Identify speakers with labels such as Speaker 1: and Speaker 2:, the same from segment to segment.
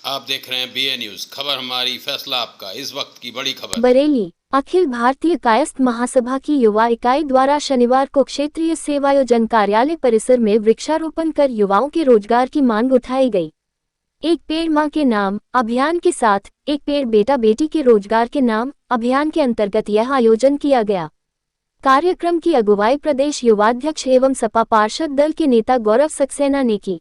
Speaker 1: आप देख रहे हैं BA न्यूज। खबर हमारी, फैसला आपका। इस वक्त की बड़ी खबर।
Speaker 2: बरेली अखिल भारतीय कायस्थ महासभा की युवा इकाई द्वारा शनिवार को क्षेत्रीय सेवायोजन कार्यालय परिसर में वृक्षारोपण कर युवाओं के रोजगार की मांग उठाई गई। एक पेड़ मां के नाम अभियान के साथ एक पेड़ बेटा बेटी के रोजगार के नाम अभियान के अंतर्गत यह आयोजन किया गया। कार्यक्रम की अगुवाई प्रदेश युवाध्यक्ष एवं सपा पार्षद दल के नेता गौरव सक्सेना ने की।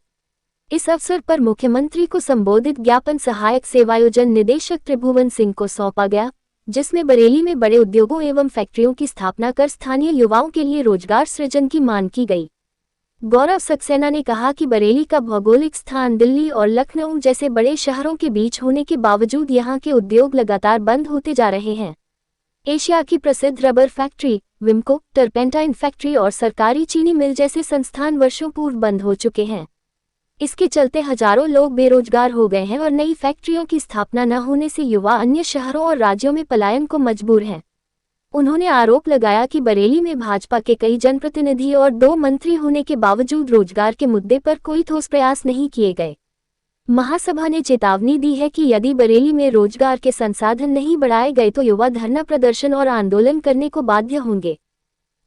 Speaker 2: इस अवसर पर मुख्यमंत्री को संबोधित ज्ञापन सहायक सेवायोजन निदेशक त्रिभुवन सिंह को सौंपा गया, जिसमें बरेली में बड़े उद्योगों एवं फैक्ट्रियों की स्थापना कर स्थानीय युवाओं के लिए रोजगार सृजन की मांग की गई। गौरव सक्सेना ने कहा कि बरेली का भौगोलिक स्थान दिल्ली और लखनऊ जैसे बड़े शहरों के बीच होने के बावजूद यहां के उद्योग लगातार बंद होते जा रहे हैं। एशिया की प्रसिद्ध rubber factory, Wimco, turpentine factory और सरकारी चीनी मिल जैसे संस्थान वर्षों पूर्व बंद हो चुके हैं। इसके चलते हजारों लोग बेरोजगार हो गए हैं और नई फैक्ट्रियों की स्थापना न होने से युवा अन्य शहरों और राज्यों में पलायन को मजबूर हैं। उन्होंने आरोप लगाया कि बरेली में भाजपा के कई जनप्रतिनिधि और 2 मंत्री होने के बावजूद रोजगार के मुद्दे पर कोई ठोस प्रयास नहीं किए गए। महासभा ने चेतावनी दी है कि यदि बरेली में रोजगार के संसाधन नहीं बढ़ाए गए तो युवा धरना प्रदर्शन और आंदोलन करने को बाध्य होंगे।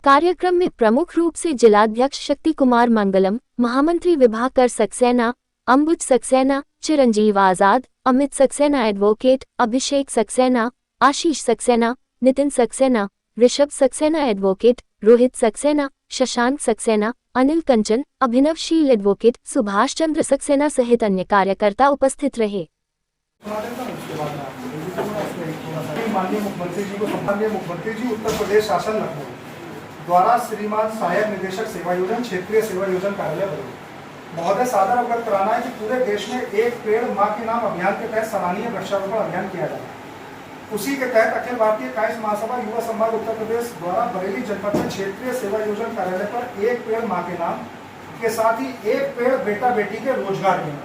Speaker 2: कार्यक्रम में प्रमुख रूप से जिलाध्यक्ष शक्ति कुमार मंगलम, महामंत्री विभाकर सक्सेना, अंबुज सक्सेना, चिरंजीव आजाद, अमित सक्सेना एडवोकेट, अभिषेक सक्सेना, आशीष सक्सेना, नितिन सक्सेना, ऋषभ सक्सेना एडवोकेट, रोहित सक्सेना, शशांक सक्सेना, अनिल कंचन, अभिनव शील एडवोकेट, सुभाष चंद्र सक्सेना सहित अन्य कार्यकर्ता उपस्थित रहे।
Speaker 3: माननीय मुख्यमंत्री जी उत्तर प्रदेश शासन लखनऊ द्वारा श्रीमान सहायक निदेशक सेवायोजन क्षेत्रीय सेवायोजन कार्यालय बरेली महोदय सादर अवगत कराना है कि पूरे देश में एक पेड़ मां के नाम अभियान के तहत सराहनीय वृक्षारोपण अभियान किया जा रहा है। उसी के तहत अखिल भारतीय कायस्थ महासभा युवा संभाग उत्तर प्रदेश द्वारा बरेली जनपद में क्षेत्रीय सेवायोजन कार्यालय पर एक पेड़ मां के नाम के साथ ही एक पेड़ बेटा बेटी के रोजगार के नाम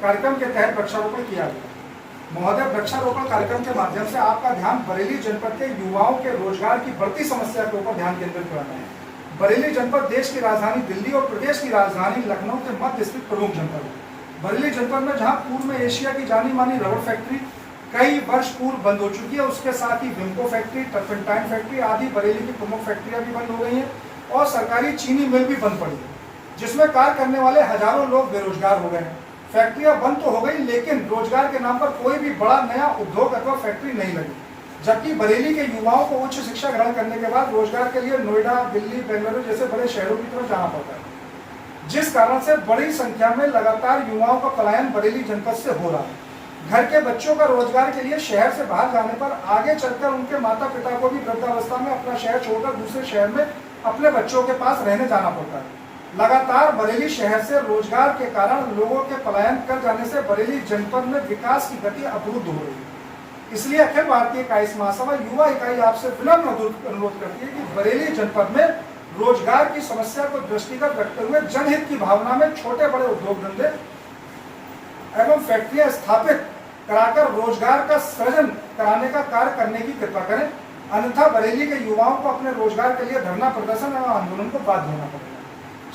Speaker 3: कार्यक्रम के तहत वृक्षारोपण किया गया। महोदय, वृक्षारोपण कार्यक्रम के माध्यम से आपका ध्यान बरेली जनपद के युवाओं के रोजगार की बढ़ती समस्या के ऊपर ध्यान केंद्रित कराना है। बरेली जनपद देश की राजधानी दिल्ली और प्रदेश की राजधानी लखनऊ के मध्य स्थित प्रमुख जनपद है। बरेली जनपद में जहां पूर्व में एशिया की जानी मानी रबर फैक्ट्री कई वर्ष पूर्व बंद हो चुकी है, उसके साथ ही विमको फैक्ट्री, टर्पेंटाइन फैक्ट्री आदि बरेली की प्रमुख फैक्ट्रियां भी बंद हो गई हैं और सरकारी चीनी मिल भी बंद पड़ी है, जिसमें कार्य करने वाले हजारों लोग बेरोजगार हो गए हैं। फैक्ट्रियां बंद तो हो गई, लेकिन रोजगार के नाम पर कोई भी बड़ा नया उद्योग अथवा फैक्ट्री नहीं लगी, जबकि बरेली के युवाओं को उच्च शिक्षा ग्रहण करने के बाद रोजगार के लिए नोएडा, दिल्ली, बेंगलुरु जैसे बड़े शहरों की तरफ जाना पड़ता है, जिस कारण से बड़ी संख्या में लगातार युवाओं का पलायन बरेली जनपद से हो रहा है। घर के बच्चों का रोजगार के लिए शहर से बाहर जाने पर आगे चलकर उनके माता पिता को भी वृद्धावस्था में अपना शहर छोड़कर दूसरे शहर में अपने बच्चों के पास रहने जाना पड़ता है। लगातार बरेली शहर से रोजगार के कारण लोगों के पलायन कर जाने से बरेली जनपद में विकास की गति अवरुद्ध हो रही है। इसलिए अखिल भारतीय कायस्थ महासभा युवा इकाई आपसे विनम्र अनुरोध करती है कि बरेली जनपद में रोजगार की समस्या को दृष्टिगत रखते हुए जनहित की भावना में छोटे बड़े उद्योग धंधे एवं फैक्ट्रियां स्थापित कराकर रोजगार का सृजन कराने का कार्य करने की कृपा करें, अन्यथा बरेली के युवाओं को अपने रोजगार के लिए धरना प्रदर्शन एवं आंदोलन को बाध्य होना पड़ेगा।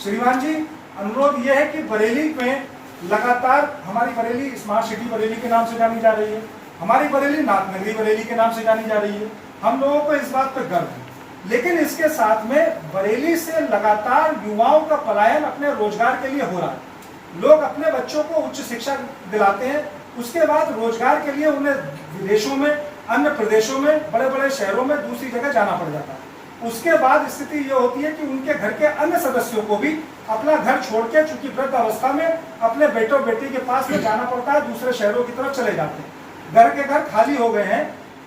Speaker 3: श्रीमान जी, अनुरोध यह है कि बरेली में लगातार हमारी बरेली स्मार्ट सिटी बरेली के नाम से जानी जा रही है, हमारी बरेली नाथ नगरी बरेली के नाम से जानी जा रही है। हम लोगों को इस बात पर गर्व है, लेकिन इसके साथ में बरेली से लगातार युवाओं का पलायन अपने रोजगार के लिए हो रहा है। लोग अपने बच्चों को उच्च शिक्षा दिलाते हैं, उसके बाद रोजगार के लिए उन्हें विदेशों में, अन्य प्रदेशों में, बड़े बड़े शहरों में दूसरी जगह जाना पड़ जाता है। उसके बाद स्थिति ये होती है कि उनके घर के अन्य सदस्यों को भी अपना घर छोड़ के, चूंकि वृद्ध अवस्था में, अपने बेटों बेटी के पास में जाना पड़ता है, दूसरे शहरों की तरफ चले जाते हैं। घर के घर खाली हो गए हैं।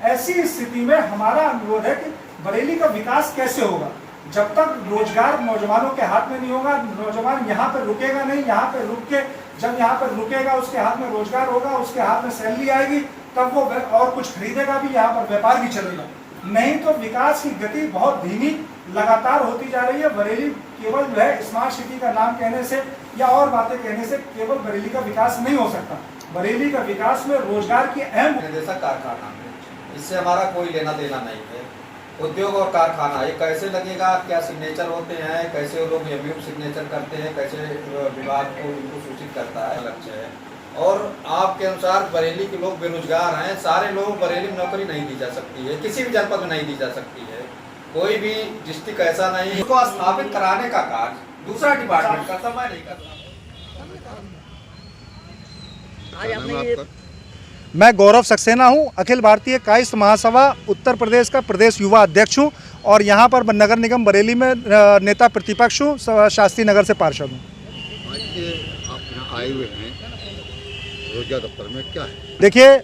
Speaker 3: ऐसी स्थिति में हमारा अनुरोध है कि बरेली का विकास कैसे होगा जब तक रोजगार नौजवानों के हाथ में नहीं होगा। नौजवान यहाँ पर रुकेगा नहीं, यहाँ पर रुक के जब यहाँ पर रुकेगा उसके हाथ में रोजगार होगा, उसके हाथ में सैलरी आएगी, तब वो और कुछ खरीदेगा भी, यहाँ पर व्यापार भी चलेगा। नहीं तो विकास की गति बहुत धीमी लगातार होती जा रही है। बरेली केवल जो है स्मार्ट सिटी का नाम कहने से या और बातें कहने से केवल बरेली का विकास नहीं हो सकता। बरेली का विकास में रोजगार की अहम
Speaker 4: निदेशक कारखाना, इससे हमारा कोई लेना देना नहीं है। उद्योग और कारखाना ये कैसे लगेगा, क्या सिग्नेचर होते हैं, कैसे वो लोग एमयू सिग्नेचर करते हैं, कैसे विभाग को उनको सूचित करता है, लक्ष्य है। और आपके अनुसार बरेली के लोग बेरोजगार हैं, सारे लोग बरेली में नौकरी नहीं दी जा सकती है, किसी भी जनपद में नहीं दी जा सकती है, कोई भी डिस्ट्रिक्ट ऐसा नहीं है। उसको स्थापित कराने का कार्य दूसरा डिपार्टमेंट करता, मैं नहीं करता।
Speaker 3: मैं गौरव सक्सेना हूं, अखिल भारतीय कायस्थ महासभा उत्तर प्रदेश का प्रदेश युवा अध्यक्ष हूं और यहां पर नगर निगम बरेली में नेता प्रतिपक्ष हूं, शास्त्री नगर से पार्षद हूं।
Speaker 5: आज के आप यहाँ आए हुए हैं रोजगार दफ्तर में, क्या है?
Speaker 3: देखिए,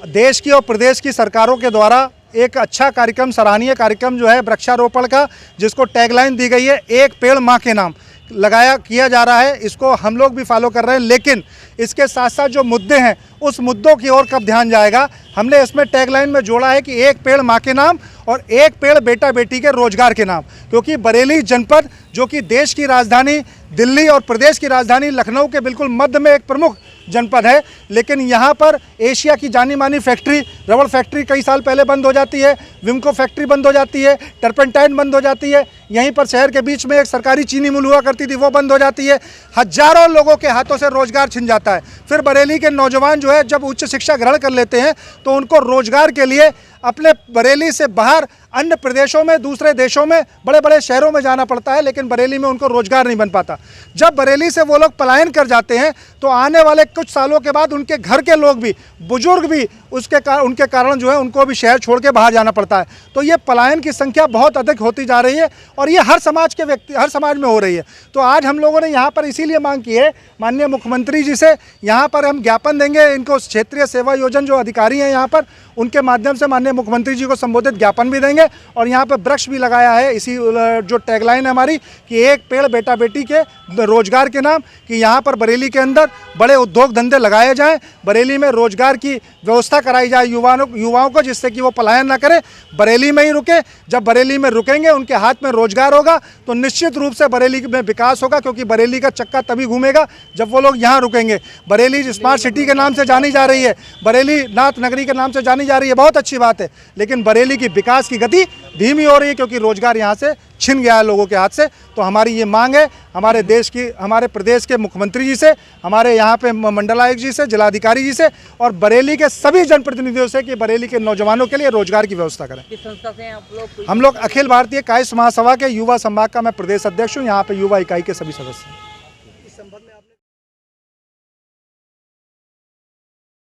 Speaker 3: देश की और प्रदेश की सरकारों के द्वारा एक अच्छा कार्यक्रम, सराहनीय कार्यक्रम जो है वृक्षारोपण का, जिसको टैगलाइन दी गई है एक पेड़ माँ के नाम किया जा रहा है। इसको हम लोग भी फॉलो कर रहे हैं, लेकिन इसके साथ साथ जो मुद्दे हैं उस मुद्दों की ओर कब ध्यान जाएगा। हमने इसमें टैगलाइन में जोड़ा है कि एक पेड़ माँ के नाम और एक पेड़ बेटा बेटी के रोजगार के नाम, क्योंकि बरेली जनपद जो कि देश की राजधानी दिल्ली और प्रदेश की राजधानी लखनऊ के बिल्कुल मध्य में एक प्रमुख जनपद है, लेकिन यहाँ पर एशिया की जानी मानी फैक्ट्री, रबड़ फैक्ट्री कई साल पहले बंद हो जाती है, विमको फैक्ट्री बंद हो जाती है, टर्पेंटाइन बंद हो जाती है, यहीं पर शहर के बीच में एक सरकारी चीनी मिल हुआ करती थी, वो बंद हो जाती है, हजारों लोगों के हाथों से रोजगार छिन जाता है। फिर बरेली के नौजवान जो है जब उच्च शिक्षा ग्रहण कर लेते हैं तो उनको रोजगार के लिए अपने बरेली से बाहर अन्य प्रदेशों में, दूसरे देशों में, बड़े बड़े शहरों में जाना पड़ता है, लेकिन बरेली में उनको रोजगार नहीं बन पाता। जब बरेली से वो लोग पलायन कर जाते हैं तो आने वाले कुछ सालों के बाद उनके घर के लोग भी, बुजुर्ग भी उनके कारण जो है उनको भी शहर छोड़ के बाहर जाना पड़ता है। तो ये पलायन की संख्या बहुत अधिक होती जा रही है और ये हर समाज में हो रही है। तो आज हम लोगों ने यहाँ पर इसीलिए मांग की है माननीय मुख्यमंत्री जी से, यहाँ पर हम ज्ञापन देंगे, इनको क्षेत्रीय सेवा योजना जो अधिकारी हैं यहाँ पर, उनके माध्यम से माननीय मुख्यमंत्री जी को संबोधित ज्ञापन भी देंगे और यहाँ पर वृक्ष भी लगाया है, इसी जो टैगलाइन है हमारी कि एक पेड़ बेटा बेटी के रोजगार के नाम, कि यहाँ पर बरेली के अंदर बड़े उद्योग धंधे लगाए जाएं, बरेली में रोजगार की व्यवस्था कराई जाए युवाओं को, जिससे कि वो पलायन ना करें, बरेली में ही रुके। जब बरेली में रुकेंगे, उनके हाथ में रोजगार होगा तो निश्चित रूप से बरेली में विकास होगा, क्योंकि बरेली का चक्का तभी घूमेगा जब वो लोग यहाँ रुकेंगे। बरेली स्मार्ट सिटी के नाम से जानी जा रही है, बरेली नाथ नगरी के नाम से जानी जा रही है, बहुत अच्छी बात है, लेकिन बरेली की विकास की गति धीमी हो रही है क्योंकि रोजगार यहाँ से छिन गया है लोगों के हाथ से। तो हमारी ये मांग है हमारे प्रदेश के मुख्यमंत्री जी से, हमारे यहाँ पे मंडलायुक्त जी से, जिलाधिकारी जी से और बरेली के सभी जनप्रतिनिधियों से कि बरेली के नौजवानों के लिए रोजगार की व्यवस्था करें।
Speaker 6: किस संस्था से हैं आप लोग?
Speaker 3: हम लोग अखिल भारतीय कायस्थ महासभा के युवा संभाग का मैं प्रदेश अध्यक्ष हूँ, यहाँ पे युवा इकाई के सभी सदस्य हैं।